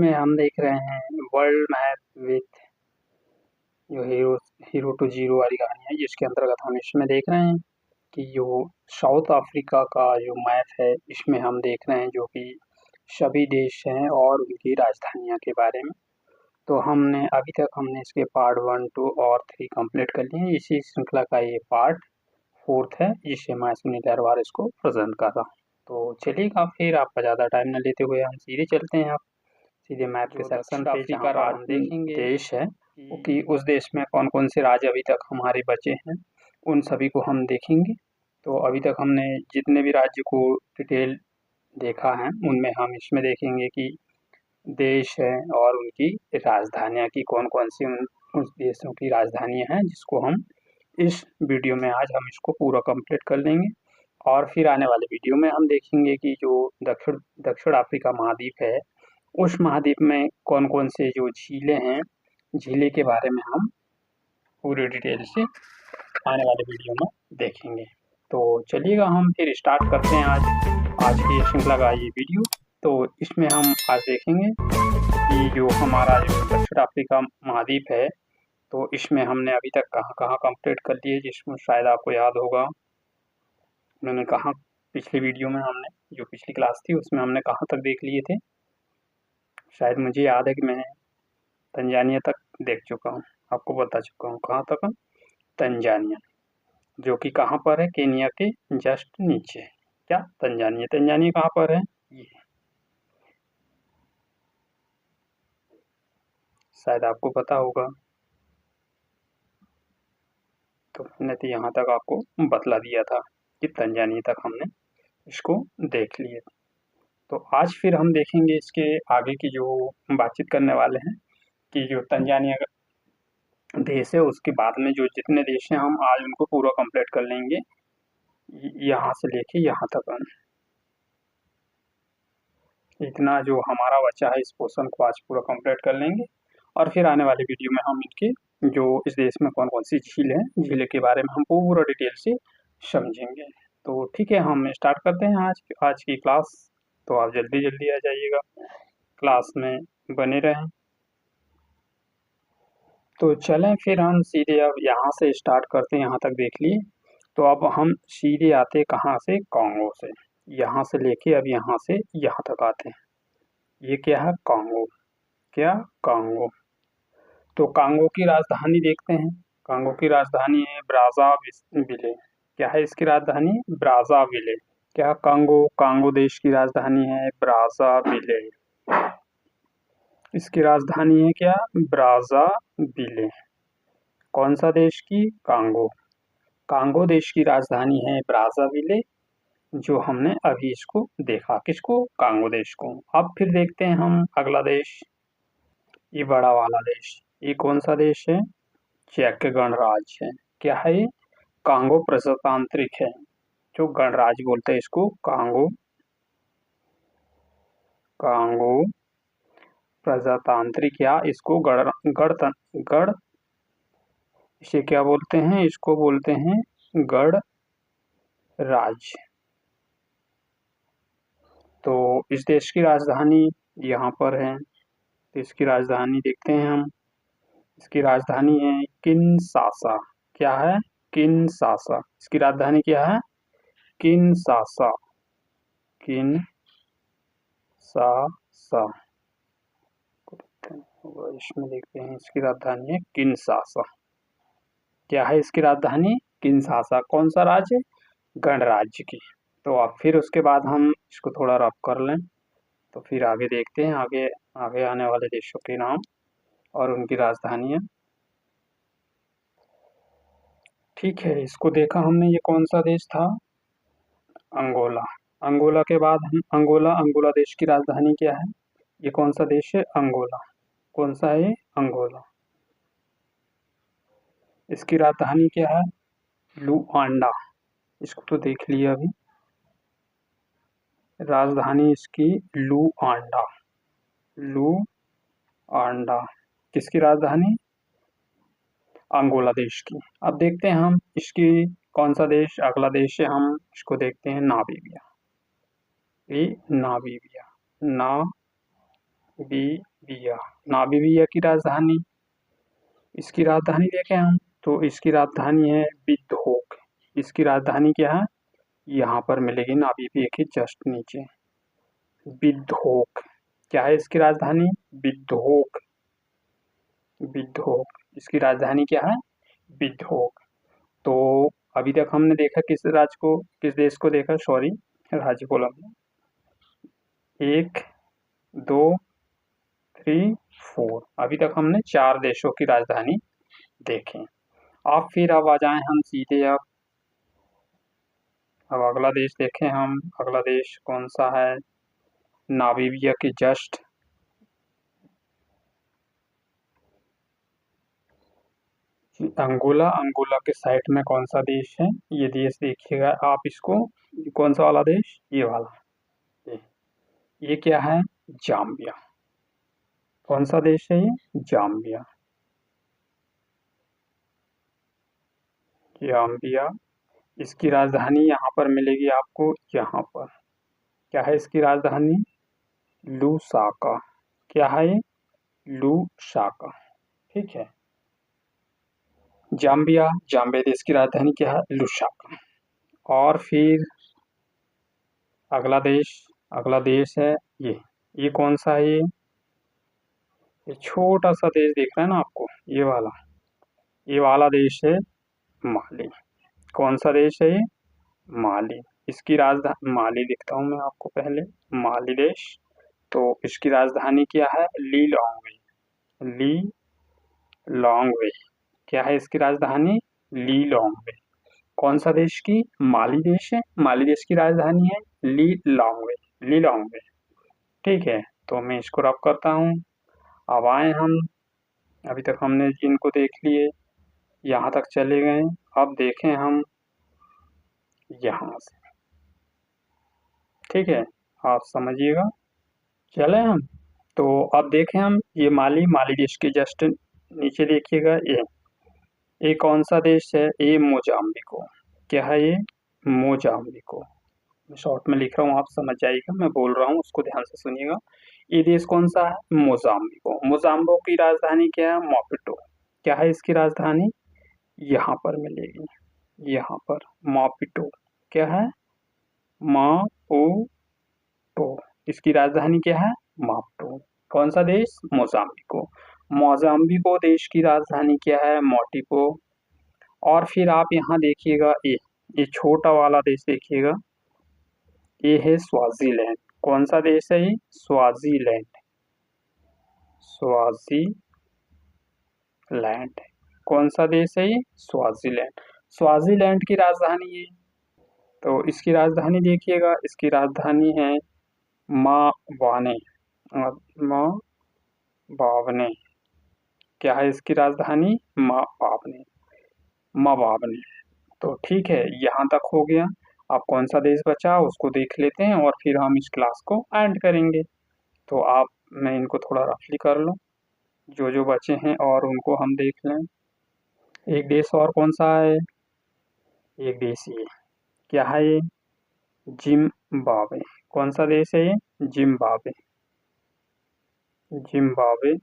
इसमें हम देख रहे हैं वर्ल्ड मैप विथ जो हीरो टू जीरो वाली कहानी है, जिसके अंतर्गत हम इसमें देख रहे हैं कि जो साउथ अफ्रीका का जो मैप है, इसमें हम देख रहे हैं जो कि सभी देश हैं और उनकी राजधानियां के बारे में। तो हमने अभी तक इसके पार्ट 1, 2 और 3 कंप्लीट कर लिए हैं। इसी श्रृंखला का ये पार्ट 4th है, जिससे मैं सुनील अरवार इसको प्रेजेंट कर रहा हूँ। तो चलिएगा, फिर आपका ज़्यादा टाइम न लेते हुए हम सीधे चलते हैं। आप सीधे मैप के सेक्शन पे जहाँ पर हम देखेंगे देश है कि उस देश में कौन कौन से राज्य अभी तक हमारे बचे हैं, उन सभी को हम देखेंगे। तो अभी तक हमने जितने भी राज्य को डिटेल देखा है, उनमें हम इसमें देखेंगे कि देश है और उनकी राजधानियाँ की कौन कौन सी उस देशों की राजधानियाँ हैं, जिसको हम इस वीडियो में आज हम इसको पूरा कंप्लीट कर लेंगे। और फिर आने वाले वीडियो में हम देखेंगे कि जो दक्षिण अफ्रीका महाद्वीप है, उस महाद्वीप में कौन कौन से जो झीलें हैं, झीलें के बारे में हम पूरी डिटेल से आने वाले वीडियो में देखेंगे। तो चलिएगा, हम फिर स्टार्ट करते हैं आज की श्रृंखला का ये वीडियो। तो इसमें हम आज देखेंगे कि जो हमारा जो दक्षिण अफ्रीका महाद्वीप है, तो इसमें हमने अभी तक कहाँ कंप्लीट कर लिए, जिसमें शायद आपको याद होगा मैंने कहा पिछली वीडियो में हमने जो पिछली क्लास थी उसमें हमने कहाँ तक देख लिए थे। शायद मुझे याद है कि मैं तंजानिया तक देख चुका हूँ, आपको बता चुका हूँ कहाँ तक। तंजानिया, जो कि कहाँ पर है, केनिया के जस्ट नीचे। क्या तंजानिया कहाँ पर है, ये शायद आपको पता होगा। तो मैंने तो यहाँ तक आपको बतला दिया था कि तंजानिया तक हमने इसको देख लिए। तो आज फिर हम देखेंगे इसके आगे की जो बातचीत करने वाले हैं कि जो तंजानिया देश है, उसके बाद में जो जितने देश हैं हम आज उनको पूरा कंप्लीट कर लेंगे, यहाँ से लेके यहाँ तक। इतना जो हमारा बच्चा है, इस पोर्शन को आज पूरा कंप्लीट कर लेंगे। और फिर आने वाले वीडियो में हम इनके जो इस देश में कौन कौन सी झील है, झीलें के बारे में हम पूरा डिटेल से समझेंगे। तो ठीक है, हम स्टार्ट करते हैं आज की क्लास। तो आप जल्दी जल्दी आ जाइएगा, क्लास में बने रहें। तो चलें फिर हम सीधे अब यहाँ से स्टार्ट करते हैं, यहाँ तक देख लिए। तो अब हम सीधे आते कहाँ से, कांगो से। यहाँ से लेके अब यहाँ से यहाँ तक आते हैं। ये क्या है, कांगो। क्या, कांगो। तो कांगो की राजधानी देखते हैं। कांगो की राजधानी है ब्राज़ाविले। क्या है इसकी राजधानी, ब्राज़ाविले। क्या, कांगो देश की राजधानी है ब्राज़ाविले। इसकी राजधानी है क्या, ब्राज़ाविले। कौन सा देश की, कांगो। कांगो देश की राजधानी है ब्राज़ाविले, जो हमने अभी इसको देखा, किसको, कांगो देश को। अब फिर देखते हैं हम अगला देश, ये बड़ा वाला देश। ये कौन सा देश है, चेक गणराज्य है। क्या है ये, कांगो प्रजातांत्रिक है, जो गणराज्य बोलते हैं इसको, कांगो प्रजातांत्रिक, या इसको गण इसे क्या बोलते हैं, इसको बोलते हैं गणराज्य। तो इस देश की राजधानी यहाँ पर है। तो इसकी राजधानी देखते हैं हम। इसकी राजधानी है किनशासा। क्या है, किनशासा। इसकी राजधानी क्या है, किनशासा। इसमें देखते हैं इसकी राजधानी है किनशासा। क्या है इसकी राजधानी, किनशासा। कौन सा राज्य, गणराज्य की। तो अब फिर उसके बाद हम इसको थोड़ा रफ कर लें, तो फिर आगे देखते हैं आगे आने वाले देशों के नाम और उनकी राजधानियाँ। ठीक है, इसको देखा हमने, ये कौन सा देश था, अंगोला। अंगोला के बाद हम अंगोला देश की राजधानी क्या है, ये कौन सा देश है, अंगोला। कौन सा है, अंगोला। इसकी राजधानी क्या है, लुआंडा। इसको तो देख लिया अभी, राजधानी इसकी लुआंडा। किसकी राजधानी, अंगोला देश की। अब देखते हैं हम इसकी कौन सा देश, अगला देश है, हम इसको देखते हैं नामीबिया। ये नामीबिया नामीबिया। नामीबिया की राजधानी, इसकी राजधानी देखें हम तो इसकी राजधानी है विंडहोक। इसकी राजधानी क्या है, यहाँ पर मिलेगी नामीबिया के जस्ट नीचे, विंडहोक। क्या है इसकी राजधानी, विंडहोक। विंडहोक इसकी राजधानी क्या है, विंडहोक। तो अभी तक हमने देखा किस राज्य को, किस देश को देखा, सॉरी राज्य बोला हमने, 1 2 3 4, अभी तक हमने 4 देशों की राजधानी देखें। अब फिर अब आ जाएं हम सीधे अब अगला देश देखें हम। अगला देश कौन सा है, नामीबिया के जस्ट अंगोला। अंगोला के साइड में कौन सा देश है, ये देश देखिएगा आप इसको, कौन सा वाला देश, ये वाला, ये क्या है, जाम्बिया। कौन सा देश है ये, जाम्बिया। जाम्बिया, इसकी राजधानी यहाँ पर मिलेगी आपको, यहाँ पर। क्या है इसकी राजधानी, लुसाका। क्या है ये, लुसाका। ठीक है, जाम्बिया, जाम्बिया देश की राजधानी क्या है, लुसाका। और फिर अगला देश है ये कौन सा है, ये छोटा सा देश दिख रहा है ना आपको, ये वाला देश है माली। कौन सा देश है ये, माली। इसकी राजधानी, माली लिखता हूँ मैं आपको पहले, माली देश। तो इसकी राजधानी क्या है, ली लॉन्गवे। क्या है इसकी राजधानी, ली लॉन्गवे। कौन सा देश की, माली देश है, माली देश की राजधानी है ली लॉन्गवे, ली लॉन्गवे। ठीक है, तो मैं इसको रब करता हूँ। अब आए हम, अभी तक हमने इनको देख लिए, यहाँ तक चले गए। अब देखें हम यहाँ से, ठीक है, आप समझिएगा। चले हम, तो अब देखें हम, ये माली देश के जस्ट नीचे देखिएगा, ये कौन सा देश है, ये मोजाम्बिको। क्या है ये, मोजाम्बिको। मैं शॉर्ट में लिख रहा हूँ, आप समझ जाइएगा, मैं बोल रहा हूँ उसको ध्यान से सुनिएगा। ये देश कौन सा है, मोजाम्बिको। मोजाम्बिको की राजधानी क्या है, मापुटो। क्या है इसकी राजधानी, यहाँ पर मिलेगी, यहाँ पर, मापुटो। क्या है, मापुटो। इसकी राजधानी क्या है, मापुटो। कौन सा देश, मोजाम्बिको। मोजाम्बिको देश की राजधानी क्या है, मोटिपो। और फिर आप यहाँ देखिएगा, ये छोटा वाला देश देखिएगा, ये है स्वाजीलैंड। कौन सा देश है ये, स्वाजीलैंड। स्वाजीलैंड कौन सा देश है ये, स्वाजीलैंड। स्वाजीलैंड की राजधानी है, तो इसकी राजधानी देखिएगा, इसकी राजधानी है मावाने। मावाने। क्या है इसकी राजधानी, मावाने, मावाने। तो ठीक है, यहाँ तक हो गया। अब कौन सा देश बचा उसको देख लेते हैं और फिर हम इस क्लास को एंड करेंगे। तो आप, मैं इनको थोड़ा रफली कर लूँ, जो जो बचे हैं और उनको हम देख लें। एक देश और कौन सा है, एक देश ये, क्या है ये, जिम्बाब्वे। कौन सा देश है ये, जिम्बाब्वे। Zimbabwe,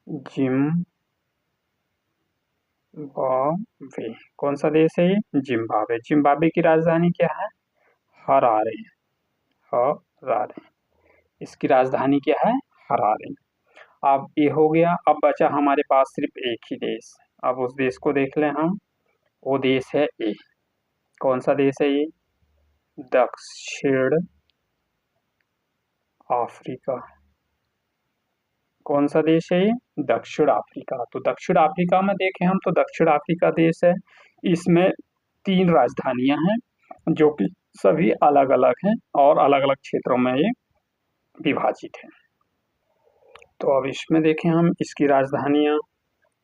Zimbabwe. कौन सा देश है ये, जिम्बाब्वे। जिम्बाब्वे की राजधानी क्या है, हरारे। हरारे, इसकी राजधानी क्या है, हरारे। अब ये हो गया, अब बचा हमारे पास सिर्फ एक ही देश। अब उस देश को देख लें हम, वो देश है ये, कौन सा देश है ये, दक्षिण अफ्रीका। कौन सा देश है ये, दक्षिण अफ्रीका। तो दक्षिण अफ्रीका में देखें हम, तो दक्षिण अफ्रीका देश है, इसमें 3 राजधानियां हैं जो कि सभी अलग अलग हैं और अलग अलग क्षेत्रों में ये विभाजित है। तो अब इसमें देखें हम इसकी राजधानियां,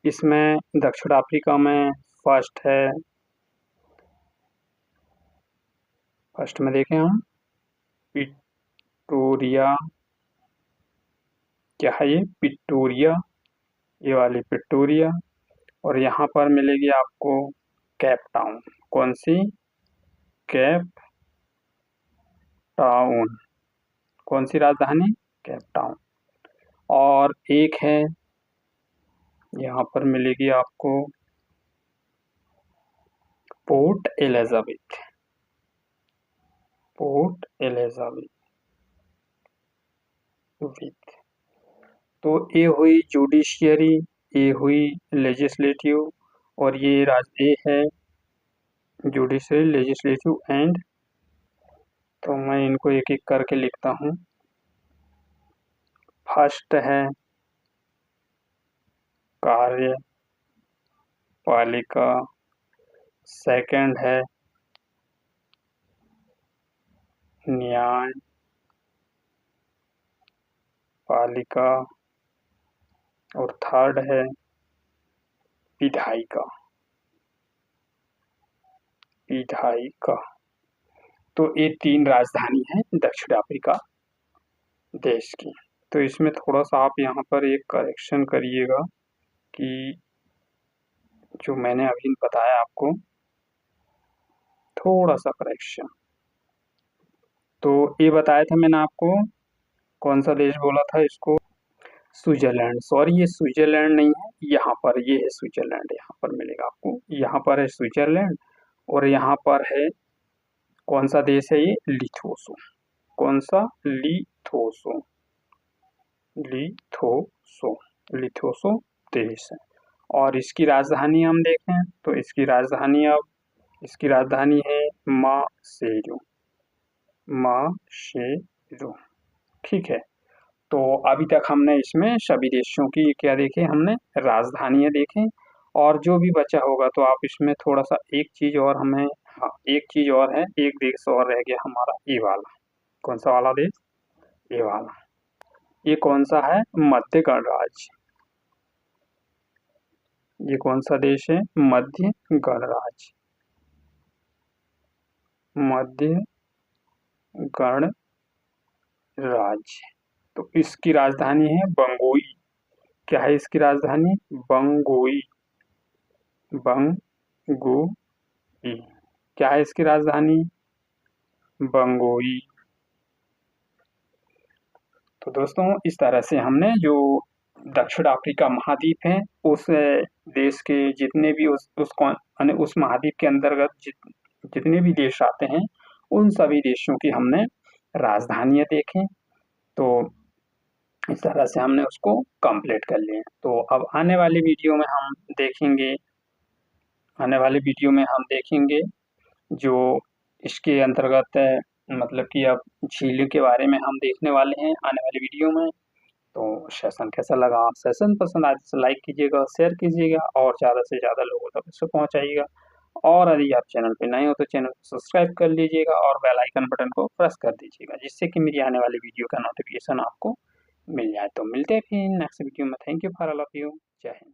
इसमें दक्षिण अफ्रीका में फर्स्ट में देखें हम पिटोरिया। क्या है ये, पिटोरिया, ये वाली पिटोरिया। और यहाँ पर मिलेगी आपको केप टाउन। कौन सी, केप टाउन। कौन सी राजधानी? Cape Town. और एक है यहाँ पर मिलेगी आपको पोर्ट एलिजाबेथ। Port Elizabeth. तो ये हुई जुडिशियरी, ये हुई लेजिस्लेटिव, और ये है जुडिशियरी, लेजिस्लेटिव एंड, तो मैं इनको एक एक करके लिखता हूँ। फर्स्ट है कार्यपालिका, सेकंड है न्यायपालिका, और थर्ड है विधायिका। विधायिका। तो ये 3 राजधानी है दक्षिण अफ्रीका देश की। तो इसमें थोड़ा सा आप यहाँ पर एक करेक्शन करिएगा कि जो मैंने अभी बताया आपको, थोड़ा सा करेक्शन। तो ये बताया था मैंने आपको, कौन सा देश बोला था इसको? स्विट्जरलैंड। सॉरी, ये स्विट्जरलैंड नहीं है, यहाँ पर ये है स्विट्जरलैंड, यहाँ पर मिलेगा आपको। यहाँ पर है स्विट्जरलैंड, और यहाँ पर है कौन सा देश है ये? लिथोसो। कौन सा? लिथोसो। लिथोसो। लिथोसो देश है। और इसकी राजधानी हम देखें तो इसकी राजधानी है मासेरो। मासेरो। ठीक है। तो अभी तक हमने इसमें सभी देशों की क्या देखे? हमने राजधानियां देखें। और जो भी बचा होगा तो आप इसमें थोड़ा सा एक चीज और हमें, हाँ एक चीज और है, एक देश और रह गया हमारा, ये वाला। कौन सा वाला देश? ये वाला। ये कौन सा है? मध्य गणराज्य। ये कौन सा देश है? मध्य गणराज्य। मध्य गणराज्य। तो इसकी राजधानी है बंगोई। क्या है इसकी राजधानी? बंगोई। बंगोई। क्या है इसकी राजधानी? बंगोई। तो दोस्तों, इस तरह से हमने जो दक्षिण अफ्रीका महाद्वीप है, उस देश के जितने भी उस महाद्वीप के अंतर्गत जितने भी देश आते हैं, उन सभी देशों की हमने राजधानियां देखें। तो इस तरह से हमने उसको कंप्लीट कर लिया। तो अब आने वाले वीडियो में हम देखेंगे जो इसके अंतर्गत मतलब कि अब झीलों के बारे में हम देखने वाले हैं आने वाले वीडियो में। तो सेशन कैसा लगा? सेशन पसंद आए तो लाइक कीजिएगा, शेयर कीजिएगा, और ज़्यादा से ज़्यादा लोगों तक इसको पहुंचाइएगा। और यदि आप चैनल पे नए हो तो चैनल को सब्सक्राइब कर लीजिएगा और बेल आइकन बटन को प्रेस कर दीजिएगा, जिससे कि मेरी आने वाली वीडियो का नोटिफिकेशन आपको मिल जाए। तो मिलते हैं फिर नेक्स्ट वीडियो में। Thank you for all of you. जय हिंद।